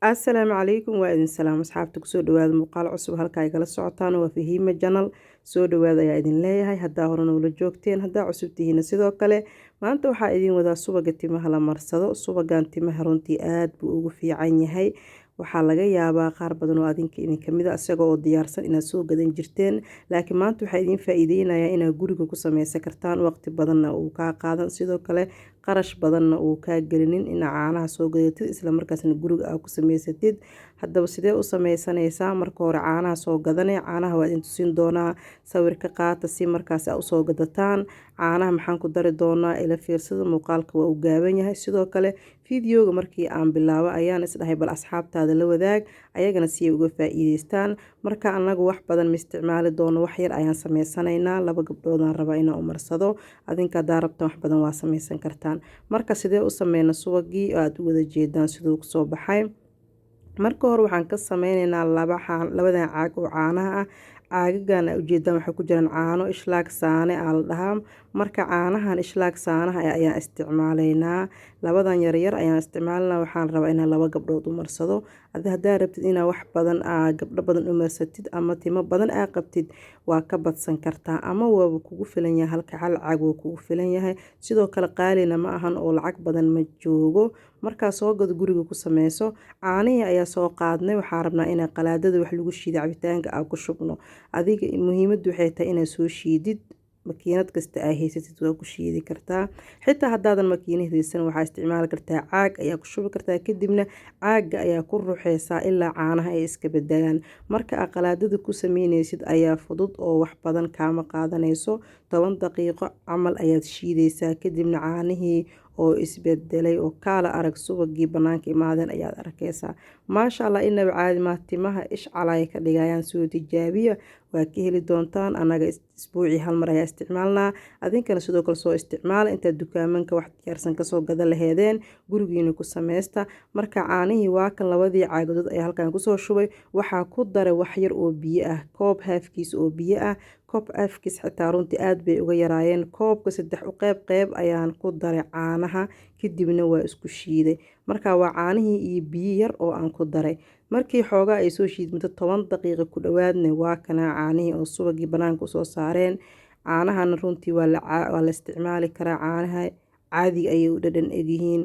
السلام عليكم وإذن سلام أصحابتك سو دوااد مقال عصب هالكا يقال السعطان وفيهيما جنال سو دوااد يا إذن ليهاي هدا هورنا ولا جوكتين هدا عصبتيهنا سيدو كالي ما أنت waxaa idin wadaa subaga timaha la marsado subagan timaha runtii aad buu ugu fiican yahay waxaa laga yaabaa qaar badan oo adinka idin kamid ah isagoo oo diyaarsan inaad soo gadan jirteen laakiin maanta waxaa idin faa'iideynayaa inaad guriga ku sameysan kartaan waqti badanna uu kaa qaadan sidoo kale qarash badanna uu kaa gelinin in caanaha soo gadatid isla markaasna guriga aad ku sameysatid haddaba sidee u sameysanaysaa marka hore caanaha soo gadanay caanaha waa idin tusin doonaa sawir ka qaata si markaas aad usoo gadataan caanaha maxaan ku dari doonaa ila fiirsada muuqaalka waa u gaaban yahay sidoo kale fiidiyoga markii aan bilaabo ayaan isdhahay bal asxaabtaada la wadaag ayagana si ay uga faa'iideystaan marka anagu wax badan ma isticmaali doono wax yar ayaan sameysanaynaa laba gabdhoodaan rabaa inaan u marsado adinka hadaa rabtaan wax badan waa sameysan kartaan marka sidee u sameyna subagii aad u wada jeedaan siduu kusoo baxay marka hore waxaan ka sameynaynaa labadan caag oo caanaha ah caagagan ujeedaan waxay ku jiraan caano ishlaag saane aa la dhahaa marka caanahan ishlaag saanaha ayaan isticmaalaynaa labadan yaryar ayaan isticmaalanaa waxaan rabaa inaan laba gabdhood u marsado hadaa rabtid inaa wax badan gabdho badan u marsatid ama timo badan aa qabtid waa ka badsan kartaa ama waaba kugu filan yahay halka hal caag waa kugu filan yahay sidoo kale qaalina ma ahan oo lacag badan ma joogo markaa soo gado guriga ku sameyso caanihii ayaa soo qaadnay waxaan rabnaa inaa qalaadada wax lagu shiido cabitaanka aan ku shubno adiga muhiimaddu waxay tahay inaad soo shiidid makiinad kasta aa haysatid waa ku shiidi kartaa xitaa haddaadan makiinad haysan waxaa isticmaali kartaa caag ayaa ku shubi kartaa kadibna caaga ayaa ku ruxeysaa ilaa caanaha ay iska bedelaan marka aa qalaadada ku sameyneysid ayaa fudud oo wax badan kaama qaadanayso 10 daqiiqo camal ayaad shiideysaa kadibna caanihii oo isbedelay oo kaala arag subagii banaanka imaadeen ayaad arkaysaa maasha Allah inaba caadi ma timaha ish calay ka dhigayaan soo tijaabiya waa ka heli doontaan anaga isbuuci hal mar ayaa isticmaalnaa adinkana sidoo kale soo isticmaala inta dukaamanka wax diyaarsan ka soo gada laheedeen gurigiina ku sameysta marka caanihii waa kan labadii caagadood ayaa halkan ku soo shubay waxaa ku daray wax yar oo biyo ah koob haafkiis oo biyo ah koob afkiis xitaa runtii aad bay uga yaraayeen koobka 3 u qayb ayaan ku daray caanaha kadibna waa isku shiiday marka waa caanihii iyo biyo yar oo aan ku daray markii xoogaa ay soo shiidmado 10 daqiiqo ku dhawaadna waa kana caanihii oo subagii banaanka soo saareen caanahan runtii waa la isticmaali karaa caanaha caadi ay u dhadhan egyihiin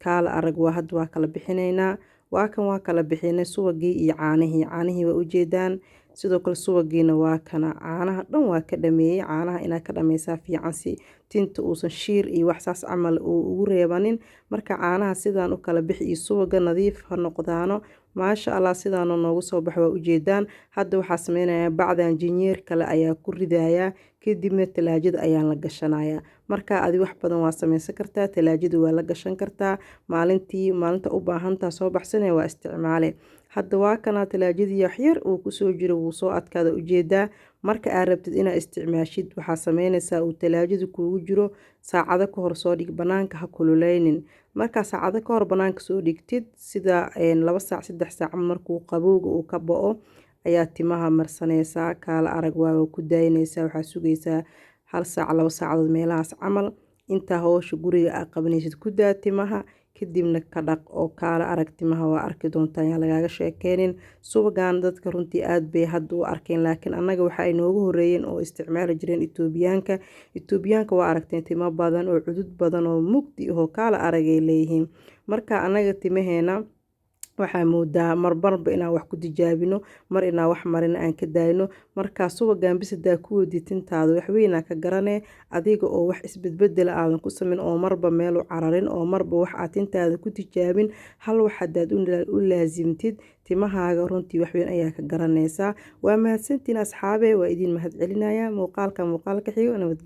kaala arag waa had waa kala bixinaynaa waa kala bixinay subagii iyo caanihii waa u jeedaan sidoo kale subagiina waa kana caanaha dhan waa ka dhameeyay caanaha inaad ka dhameysaa fiican si tinta uusan shiir iyo wax saas camal ugu reebanin marka caanaha sidaan u kala bixi iyo subaga nadiif ha noqdaano maasha Allah sidaan noogu soo baxay waa u jeedaan hadda waxaa sameynayaa bacdan jinjeer kale ayaa ku ridayaa kadibna talaajada ayaan la gashanayaa marka adi wax badan waa sameysan kartaa talaajada waa la gashan kartaa maalinta u baahantaa soo baxsanaya waa isticmaale hadda waa kana talaajadii waxyar uu ku soo jiro wuu soo adkaada u jeedaa marka aad rabtid inaad isticmaashid waxaa sameynaysaa uu talaajada kuugu jiro saacado ka hor soo dhig banaanka ha kululeynin marka saacado ka hor banaanka soo dhigtid sida 2 saac 3 saac markuu qabowga uu ka bo'o ayaa timaha marsanaysaa kaala arag waa ku daayinaysaa waxaa sugaysaa 1 saac 2 saacadood meelahaas camal inta hawsha guriga aad qabanaysid ku daa timaha kadibna ka dhaq oo kaala arag timaha waa arki doontaan yaa lagaaga sheekeynin subagan dadka runtii aad bay hadda u arkeen laakiin anaga waxa ay noogu horeeyeen oo isticmaali jireen Itoobiyaanka waa aragteen timo badan oo cudud badan oo mugdi oo kaala arag ay leeyihiin marka anaga timaheena waxaa moodaa marba inaan wax ku tijaabino mar inaan wax marina aan ka daayno marka subagan bisadaa ku wadi tintaada wax weyn ka garanay adiga oo wax isbedbedel aadan ku sameyn oo marba meel u cararin oo marba wax aad tintaada ku tijaabin hal wax hadaad u laasimtid timahaaga runtii wax weyn ayaa ka garanaysaa waa mahadsantiin asxaabe waa idin mahad celinaya muuqaalka xigo nabadgelyo